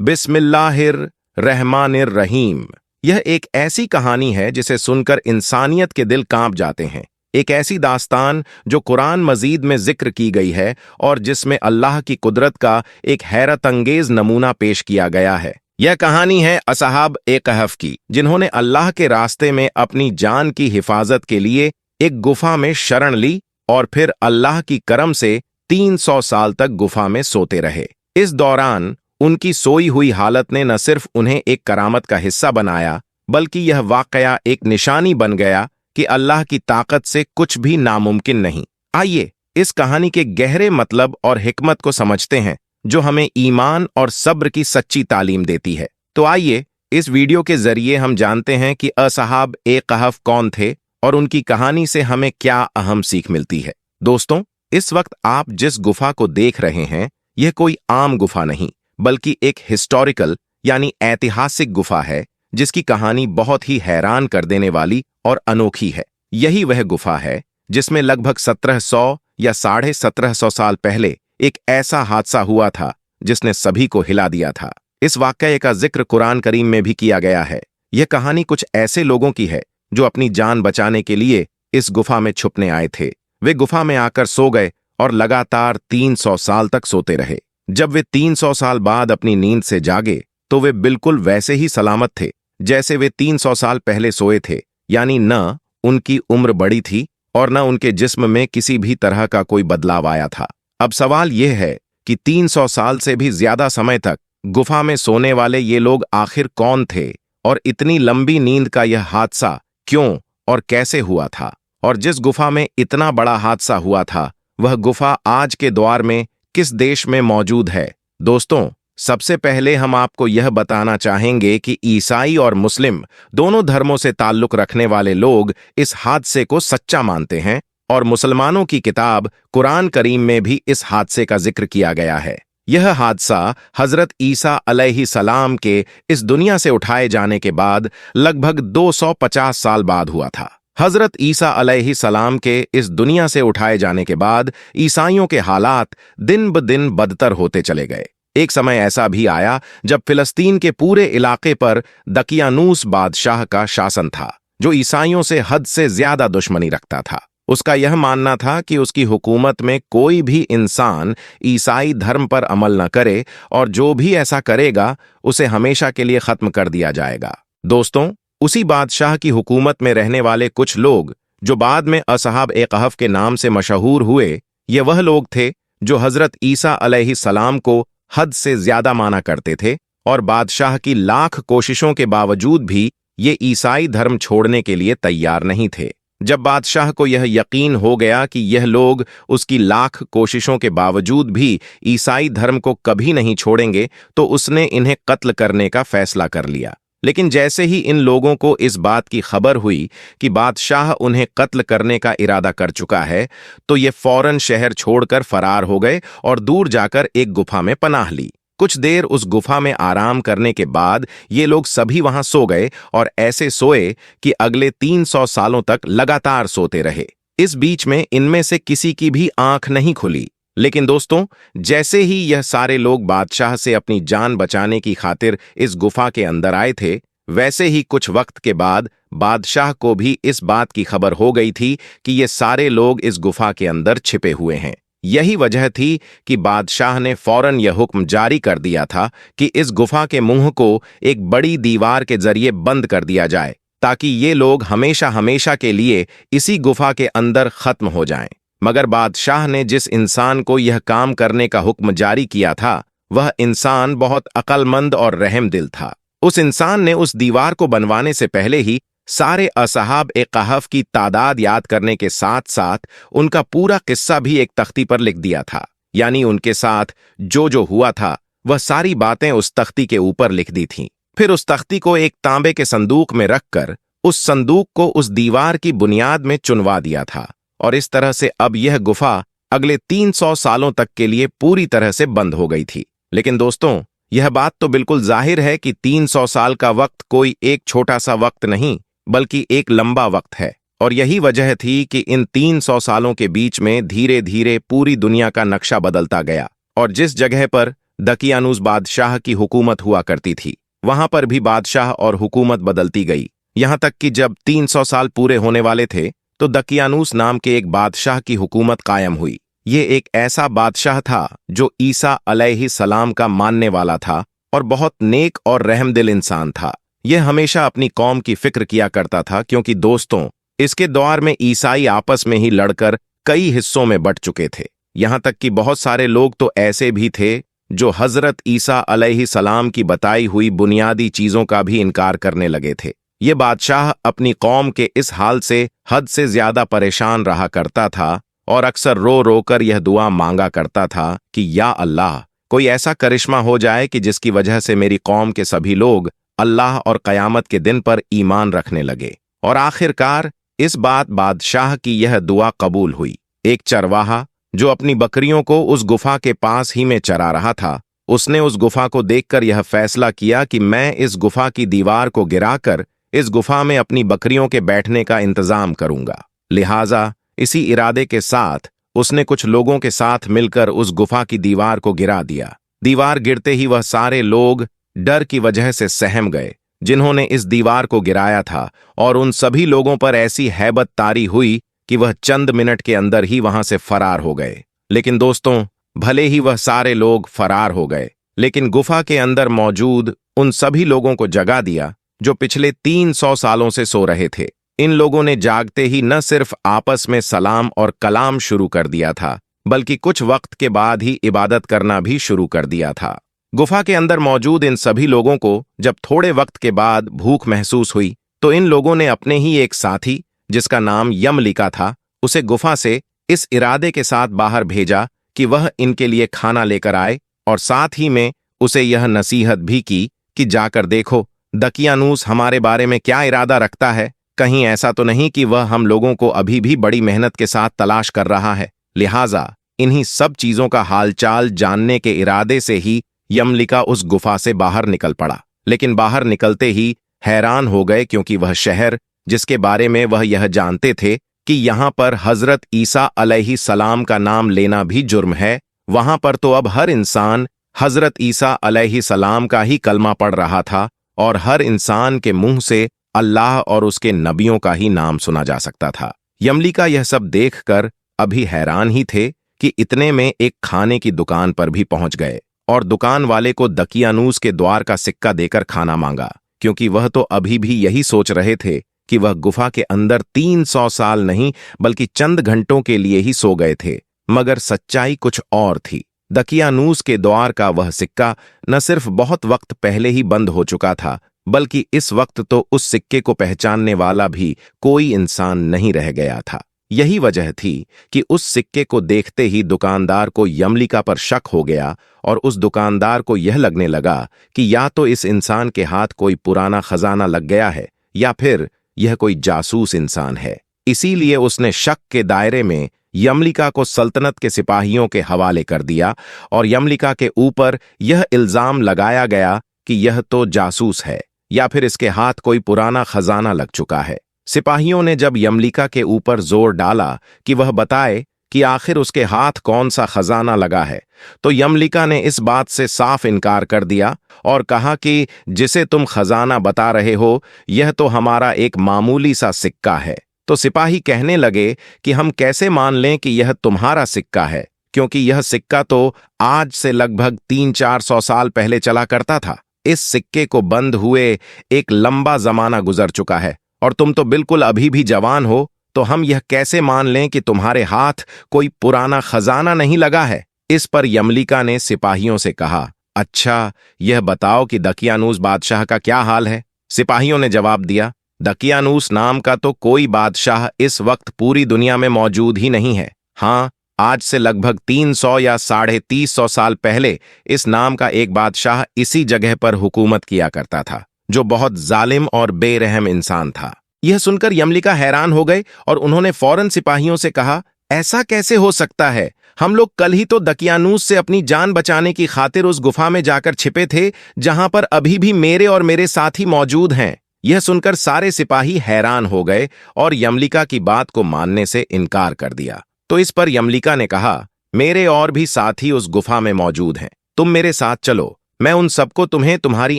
बिस्मिल्लाहिर रहमानिर रहीम। यह एक ऐसी कहानी है जिसे सुनकर इंसानियत के दिल कांप जाते हैं। एक ऐसी दास्तान जो कुरान मजीद में जिक्र की गई है और जिसमें अल्लाह की कुदरत का एक हैरत अंगेज नमूना पेश किया गया है। यह कहानी है असहाब ए कहफ की, जिन्होंने अल्लाह के रास्ते में अपनी जान की हिफाजत के लिए एक गुफा में शरण ली और फिर अल्लाह की करम से 300 साल तक गुफा में सोते रहे। इस दौरान उनकी सोई हुई हालत ने न सिर्फ उन्हें एक करामत का हिस्सा बनाया, बल्कि यह वाकया एक निशानी बन गया कि अल्लाह की ताकत से कुछ भी नामुमकिन नहीं। आइए इस कहानी के गहरे मतलब और हिकमत को समझते हैं, जो हमें ईमान और सब्र की सच्ची तालीम देती है। तो आइए इस वीडियो के जरिए हम जानते हैं कि असहाब ए कहफ कौन थे और उनकी कहानी से हमें क्या अहम सीख मिलती है। दोस्तों, इस वक्त आप जिस गुफा को देख रहे हैं, यह कोई आम गुफा नहीं, बल्कि एक हिस्टोरिकल यानी ऐतिहासिक गुफा है, जिसकी कहानी बहुत ही हैरान कर देने वाली और अनोखी है। यही वह गुफा है जिसमें लगभग 1700 या 1750 साल पहले एक ऐसा हादसा हुआ था जिसने सभी को हिला दिया था। इस वाकये का जिक्र कुरान करीम में भी किया गया है। यह कहानी कुछ ऐसे लोगों की है जो अपनी जान बचाने के लिए इस गुफा में छुपने आए थे। वे गुफा में आकर सो गए और लगातार 300 साल तक सोते रहे। जब वे 300 साल बाद अपनी नींद से जागे तो वे बिल्कुल वैसे ही सलामत थे जैसे वे 300 साल पहले सोए थे, यानी न उनकी उम्र बढ़ी थी और न उनके जिस्म में किसी भी तरह का कोई बदलाव आया था। अब सवाल यह है कि 300 साल से भी ज्यादा समय तक गुफा में सोने वाले ये लोग आखिर कौन थे और इतनी लंबी नींद का यह हादसा क्यों और कैसे हुआ था। और जिस गुफा में इतना बड़ा हादसा हुआ था, वह गुफा आज के दौर में किस देश में मौजूद है। दोस्तों, सबसे पहले हम आपको यह बताना चाहेंगे कि ईसाई और मुस्लिम दोनों धर्मों से ताल्लुक रखने वाले लोग इस हादसे को सच्चा मानते हैं और मुसलमानों की किताब कुरान करीम में भी इस हादसे का जिक्र किया गया है। यह हादसा हजरत ईसा अलैहिस्सलाम के इस दुनिया से उठाए जाने के बाद लगभग 250 साल बाद हुआ था। हजरत ईसा अलैहिस्सलाम के इस दुनिया से उठाए जाने के बाद ईसाइयों के हालात दिन ब दिन बदतर होते चले गए। एक समय ऐसा भी आया जब फिलिस्तीन के पूरे इलाके पर दकियानूस बादशाह का शासन था, जो ईसाइयों से हद से ज्यादा दुश्मनी रखता था। उसका यह मानना था कि उसकी हुकूमत में कोई भी इंसान ईसाई धर्म पर अमल न करे और जो भी ऐसा करेगा उसे हमेशा के लिए खत्म कर दिया जाएगा। दोस्तों, उसी बादशाह की हुकूमत में रहने वाले कुछ लोग जो बाद में असहाब ए कहफ के नाम से मशहूर हुए, ये वह लोग थे जो हजरत ईसा अलैहिस्सलाम को हद से ज्यादा माना करते थे और बादशाह की लाख कोशिशों के बावजूद भी ये ईसाई धर्म छोड़ने के लिए तैयार नहीं थे। जब बादशाह को यह यकीन हो गया कि यह लोग उसकी लाख कोशिशों के बावजूद भी ईसाई धर्म को कभी नहीं छोड़ेंगे, तो उसने इन्हें कत्ल करने का फैसला कर लिया। लेकिन जैसे ही इन लोगों को इस बात की खबर हुई कि बादशाह उन्हें कत्ल करने का इरादा कर चुका है, तो ये फौरन शहर छोड़कर फरार हो गए और दूर जाकर एक गुफा में पनाह ली। कुछ देर उस गुफा में आराम करने के बाद ये लोग सभी वहां सो गए और ऐसे सोए कि अगले 300 सालों तक लगातार सोते रहे। इस बीच में इनमें से किसी की भी आंख नहीं खुली। लेकिन दोस्तों, जैसे ही यह सारे लोग बादशाह से अपनी जान बचाने की खातिर इस गुफा के अंदर आए थे, वैसे ही कुछ वक्त के बाद बादशाह को भी इस बात की खबर हो गई थी कि ये सारे लोग इस गुफा के अंदर छिपे हुए हैं। यही वजह थी कि बादशाह ने फौरन यह हुक्म जारी कर दिया था कि इस गुफा के मुंह को एक बड़ी दीवार के जरिए बंद कर दिया जाए, ताकि ये लोग हमेशा हमेशा के लिए इसी गुफा के अंदर खत्म हो जाएं। मगर बादशाह ने जिस इंसान को यह काम करने का हुक्म जारी किया था, वह इंसान बहुत अक्लमंद और रहमदिल था। उस इंसान ने उस दीवार को बनवाने से पहले ही सारे असहाब ए कहफ की तादाद याद करने के साथ साथ उनका पूरा किस्सा भी एक तख्ती पर लिख दिया था। यानी उनके साथ जो जो हुआ था, वह सारी बातें उस तख्ती के ऊपर लिख दी थीं। फिर उस तख्ती को एक तांबे के संदूक में रखकर उस संदूक को उस दीवार की बुनियाद में चुनवा दिया था और इस तरह से अब यह गुफा अगले 300 सालों तक के लिए पूरी तरह से बंद हो गई थी। लेकिन दोस्तों, यह बात तो बिल्कुल जाहिर है कि 300 साल का वक्त कोई एक छोटा सा वक्त नहीं, बल्कि एक लंबा वक्त है। और यही वजह थी कि इन 300 सालों के बीच में धीरे धीरे पूरी दुनिया का नक्शा बदलता गया और जिस जगह पर दकियानूस बादशाह की हुकूमत हुआ करती थी। वहां पर भी बादशाह और हुकूमत बदलती गई, यहां तक कि जब 300 साल पूरे होने वाले थे तो दकियानूस नाम के एक बादशाह की हुकूमत कायम हुई। ये एक ऐसा बादशाह था जो ईसा अलैहिस्सलाम का मानने वाला था और बहुत नेक और रहमदिल इंसान था। यह हमेशा अपनी कौम की फिक्र किया करता था, क्योंकि दोस्तों, इसके दौर में ईसाई आपस में ही लड़कर कई हिस्सों में बंट चुके थे। यहां तक कि बहुत सारे लोग तो ऐसे भी थे जो हजरत ईसा अलैहिस्सलाम की बताई हुई बुनियादी चीजों का भी इनकार करने लगे थे। ये बादशाह अपनी कौम के इस हाल से हद से ज्यादा परेशान रहा करता था और अक्सर रो रो कर यह दुआ मांगा करता था कि या अल्लाह, कोई ऐसा करिश्मा हो जाए कि जिसकी वजह से मेरी कौम के सभी लोग अल्लाह और क़यामत के दिन पर ईमान रखने लगे। और आखिरकार इस बात बादशाह की यह दुआ कबूल हुई। एक चरवाहा जो अपनी बकरियों को उस गुफा के पास ही में चरा रहा था, उसने उस गुफा को देखकर यह फैसला किया कि मैं इस गुफा की दीवार को गिराकर इस गुफा में अपनी बकरियों के बैठने का इंतजाम करूंगा। लिहाजा इसी इरादे के साथ उसने कुछ लोगों के साथ मिलकर उस गुफा की दीवार को गिरा दिया। दीवार गिरते ही वह सारे लोग डर की वजह से सहम गए जिन्होंने इस दीवार को गिराया था, और उन सभी लोगों पर ऐसी हैबत तारी हुई कि वह चंद मिनट के अंदर ही वहां से फरार हो गए। लेकिन दोस्तों, भले ही वह सारे लोग फरार हो गए, लेकिन गुफा के अंदर मौजूद उन सभी लोगों को जगा दिया जो पिछले 300 सालों से सो रहे थे। इन लोगों ने जागते ही न सिर्फ आपस में सलाम और कलाम शुरू कर दिया था, बल्कि कुछ वक्त के बाद ही इबादत करना भी शुरू कर दिया था। गुफा के अंदर मौजूद इन सभी लोगों को जब थोड़े वक्त के बाद भूख महसूस हुई तो इन लोगों ने अपने ही एक साथी, जिसका नाम यमलिका था, उसे गुफा से इस इरादे के साथ बाहर भेजा कि वह इनके लिए खाना लेकर आए, और साथ ही में उसे यह नसीहत भी की कि जाकर देखो दकियानूस हमारे बारे में क्या इरादा रखता है। कहीं ऐसा तो नहीं कि वह हम लोगों को अभी भी बड़ी मेहनत के साथ तलाश कर रहा है। लिहाजा इन्हीं सब चीजों का हालचाल जानने के इरादे से ही यमलिका उस गुफा से बाहर निकल पड़ा। लेकिन बाहर निकलते ही हैरान हो गए, क्योंकि वह शहर जिसके बारे में वह यह जानते थे कि यहां पर हजरत ईसा अलैहिस्सलाम का नाम लेना भी जुर्म है, वहां पर तो अब हर इंसान हजरत ईसा अलैहिस्सलाम का ही कलमा पढ़ रहा था और हर इंसान के मुंह से अल्लाह और उसके नबियों का ही नाम सुना जा सकता था। यमलिका यह सब देखकर अभी हैरान ही थे कि इतने में एक खाने की दुकान पर भी पहुंच गए और दुकान वाले को दकियानूस के द्वार का सिक्का देकर खाना मांगा, क्योंकि वह तो अभी भी यही सोच रहे थे कि वह गुफा के अंदर 300 साल नहीं बल्कि चंद घंटों के लिए ही सो गए थे। मगर सच्चाई कुछ और थी। दकियानूस के द्वार का वह सिक्का न सिर्फ बहुत वक्त पहले ही बंद हो चुका था, बल्कि इस वक्त तो उस सिक्के को पहचानने वाला भी कोई इंसान नहीं रह गया था। यही वजह थी कि उस सिक्के को देखते ही दुकानदार को यमलिका पर शक हो गया और उस दुकानदार को यह लगने लगा कि या तो इस इंसान के हाथ कोई पुराना खजाना लग गया है या फिर यह कोई जासूस इंसान है। इसीलिए उसने शक के दायरे में यमलिका को सल्तनत के सिपाहियों के हवाले कर दिया और यमलिका के ऊपर यह इल्जाम लगाया गया कि यह तो जासूस है या फिर इसके हाथ कोई पुराना खजाना लग चुका है। सिपाहियों ने जब यमलिका के ऊपर जोर डाला कि वह बताए कि आखिर उसके हाथ कौन सा खजाना लगा है, तो यमलिका ने इस बात से साफ इनकार कर दिया और कहा कि जिसे तुम खजाना बता रहे हो यह तो हमारा एक मामूली सा सिक्का है। तो सिपाही कहने लगे कि हम कैसे मान लें कि यह तुम्हारा सिक्का है, क्योंकि यह सिक्का तो आज से लगभग 300-400 साल पहले चला करता था। इस सिक्के को बंद हुए एक लंबा जमाना गुजर चुका है और तुम तो बिल्कुल अभी भी जवान हो, तो हम यह कैसे मान लें कि तुम्हारे हाथ कोई पुराना खजाना नहीं लगा है। इस पर यमलिका ने सिपाहियों से कहा, अच्छा यह बताओ कि दकियानूस बादशाह का क्या हाल है। सिपाहियों ने जवाब दिया, दकियानूस नाम का तो कोई बादशाह इस वक्त पूरी दुनिया में मौजूद ही नहीं है। हाँ, आज से लगभग 300 या 350 साल पहले इस नाम का एक बादशाह इसी जगह पर हुकूमत किया करता था, जो बहुत जालिम और बेरहम इंसान था। यह सुनकर यमलिका हैरान हो गए और उन्होंने फौरन सिपाहियों से कहा, ऐसा कैसे हो सकता है? हम लोग कल ही तो दकियानूस से अपनी जान बचाने की खातिर उस गुफा में जाकर छिपे थे, जहां पर अभी भी मेरे और मेरे साथी मौजूद हैं। यह सुनकर सारे सिपाही हैरान हो गए और यमलिका की बात को मानने से इनकार कर दिया। तो इस पर यमलिका ने कहा, मेरे और भी साथी उस गुफा में मौजूद हैं, तुम मेरे साथ चलो, मैं उन सबको तुम्हें तुम्हारी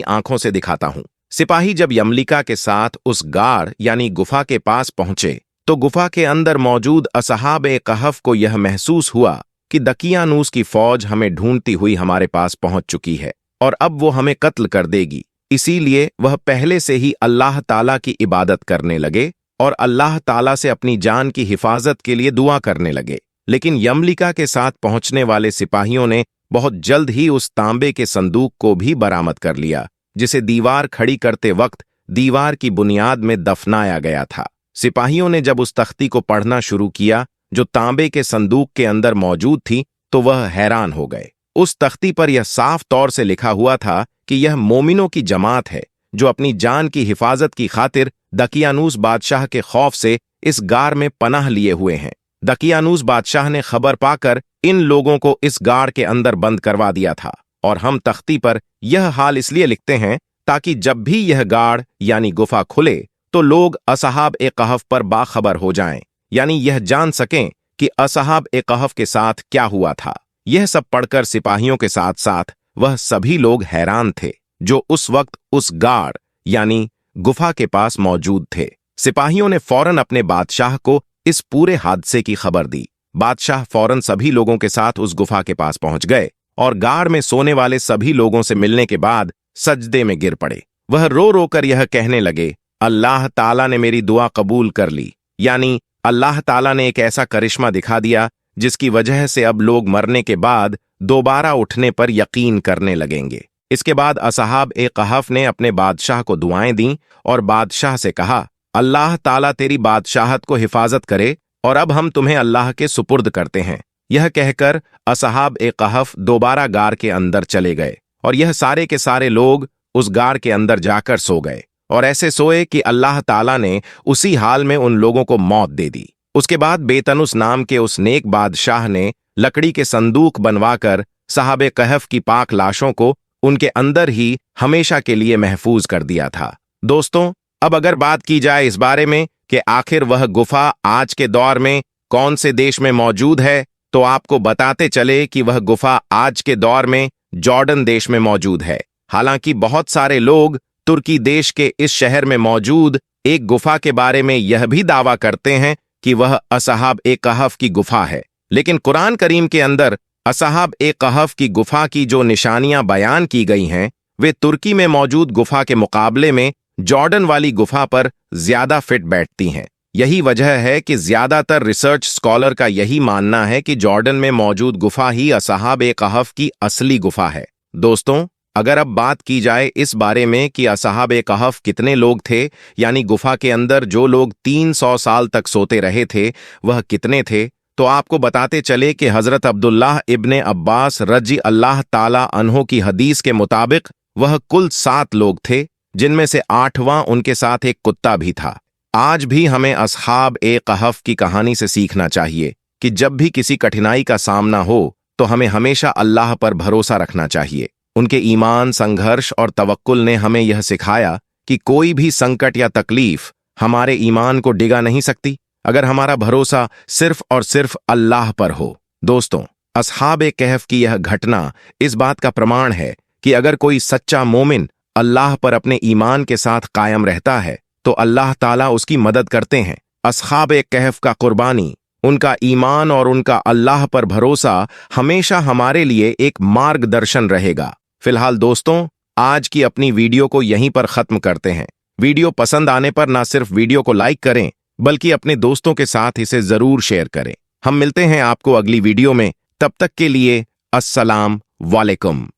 आंखों से दिखाता हूं। सिपाही जब यमलिका के साथ उस गाड़ यानी गुफा के पास पहुंचे तो गुफा के अंदर मौजूद असहाब-ए-कहफ को यह महसूस हुआ कि दकियानूस की फौज हमें ढूंढती हुई हमारे पास पहुंच चुकी है और अब वो हमें कत्ल कर देगी। इसीलिए वह पहले से ही अल्लाह ताला की इबादत करने लगे और अल्लाह ताला से अपनी जान की हिफाजत के लिए दुआ करने लगे। लेकिन यमलिका के साथ पहुंचने वाले सिपाहियों ने बहुत जल्द ही उस तांबे के संदूक को भी बरामद कर लिया, जिसे दीवार खड़ी करते वक्त दीवार की बुनियाद में दफनाया गया था। सिपाहियों ने जब उस तख्ती को पढ़ना शुरू किया जो तांबे के संदूक के अंदर मौजूद थी तो वह हैरान हो गए। उस तख्ती पर यह साफ तौर से लिखा हुआ था कि यह मोमिनों की जमात है जो अपनी जान की हिफाजत की खातिर दकियानूस बादशाह के खौफ से इस गार में पनाह लिए हुए हैं। दकियानूस बादशाह ने खबर पाकर इन लोगों को इस गाड़ के अंदर बंद करवा दिया था और हम तख्ती पर यह हाल इसलिए लिखते हैं ताकि जब भी यह गाड़ यानी गुफा खुले तो लोग असहाब-ए-कहफ पर बाखबर हो जाएं, यानी यह जान सकें कि असहाब-ए-कहफ के साथ क्या हुआ था। यह सब पढ़कर सिपाहियों के साथ साथ वह सभी लोग हैरान थे जो उस वक्त उस गाड़ यानी गुफा के पास मौजूद थे। सिपाहियों ने फौरन अपने बादशाह को इस पूरे हादसे की खबर दी। बादशाह फौरन सभी लोगों के साथ उस गुफा के पास पहुंच गए और गाड़ में सोने वाले सभी लोगों से मिलने के बाद सजदे में गिर पड़े। वह रो रो कर यह कहने लगे, अल्लाह ताला ने मेरी दुआ कबूल कर ली, यानी अल्लाह ताला ने एक ऐसा करिश्मा दिखा दिया जिसकी वजह से अब लोग मरने के बाद दोबारा उठने पर यकीन करने लगेंगे। इसके बाद असहाब-ए-कहफ ने अपने बादशाह को दुआएं दी और बादशाह से कहा, अल्लाह ताला तेरी बादशाहत को हिफाजत करे और अब हम तुम्हें अल्लाह के सुपुर्द करते हैं। यह कहकर असहाब-ए-कहफ दोबारा गार के अंदर चले गए और यह सारे के सारे लोग उस गार के अंदर जाकर सो गए और ऐसे सोए कि अल्लाह ताला ने उसी हाल में उन लोगों को मौत दे दी। उसके बाद बेतनुस नाम के उस नेक बादशाह ने लकड़ी के संदूक बनवाकर साहब-ए-कहफ की पाक लाशों को उनके अंदर ही हमेशा के लिए महफूज कर दिया था। दोस्तों, अब अगर बात की जाए इस बारे में कि आखिर वह गुफा आज के दौर में कौन से देश में मौजूद है, तो आपको बताते चले कि वह गुफा आज के दौर में जॉर्डन देश में मौजूद है। हालांकि बहुत सारे लोग तुर्की देश के इस शहर में मौजूद एक गुफा के बारे में यह भी दावा करते हैं कि वह असहाब-ए-कहफ की गुफा है, लेकिन कुरान करीम के अंदर असहाब-ए-कहफ की गुफा की जो निशानियां बयान की गई हैं वे तुर्की में मौजूद गुफा के मुकाबले में जॉर्डन वाली गुफा पर ज्यादा फिट बैठती हैं। यही वजह है कि ज्यादातर रिसर्च स्कॉलर का यही मानना है कि जॉर्डन में मौजूद गुफा ही असहाब-ए-कहफ की असली गुफा है। दोस्तों, अगर अब बात की जाए इस बारे में कि असहाब-ए-कहफ कितने लोग थे, यानी गुफा के अंदर जो लोग 300 साल तक सोते रहे थे वह कितने थे, तो आपको बताते चले कि हजरत अब्दुल्लाह इब्ने अब्बास रजी अल्लाह ताला अन्हो की हदीस के मुताबिक वह कुल 7 लोग थे, जिनमें से 8वां उनके साथ एक कुत्ता भी था। आज भी हमें असहाब-ए-कहफ की कहानी से सीखना चाहिए कि जब भी किसी कठिनाई का सामना हो तो हमें हमेशा अल्लाह पर भरोसा रखना चाहिए। उनके ईमान, संघर्ष और तवक्कुल ने हमें यह सिखाया कि कोई भी संकट या तकलीफ हमारे ईमान को डिगा नहीं सकती अगर हमारा भरोसा सिर्फ और सिर्फ अल्लाह पर हो। दोस्तों, असहाब-ए-कहफ की यह घटना इस बात का प्रमाण है कि अगर कोई सच्चा मोमिन अल्लाह पर अपने ईमान के साथ कायम रहता है तो अल्लाह ताला उसकी मदद करते हैं। असहाब-ए-कहफ का कुर्बानी, उनका ईमान और उनका अल्लाह पर भरोसा हमेशा हमारे लिए एक मार्गदर्शन रहेगा। फिलहाल दोस्तों, आज की अपनी वीडियो को यहीं पर खत्म करते हैं। वीडियो पसंद आने पर ना सिर्फ वीडियो को लाइक करें बल्कि अपने दोस्तों के साथ इसे जरूर शेयर करें। हम मिलते हैं आपको अगली वीडियो में, तब तक के लिए अस्सलाम वालेकुम।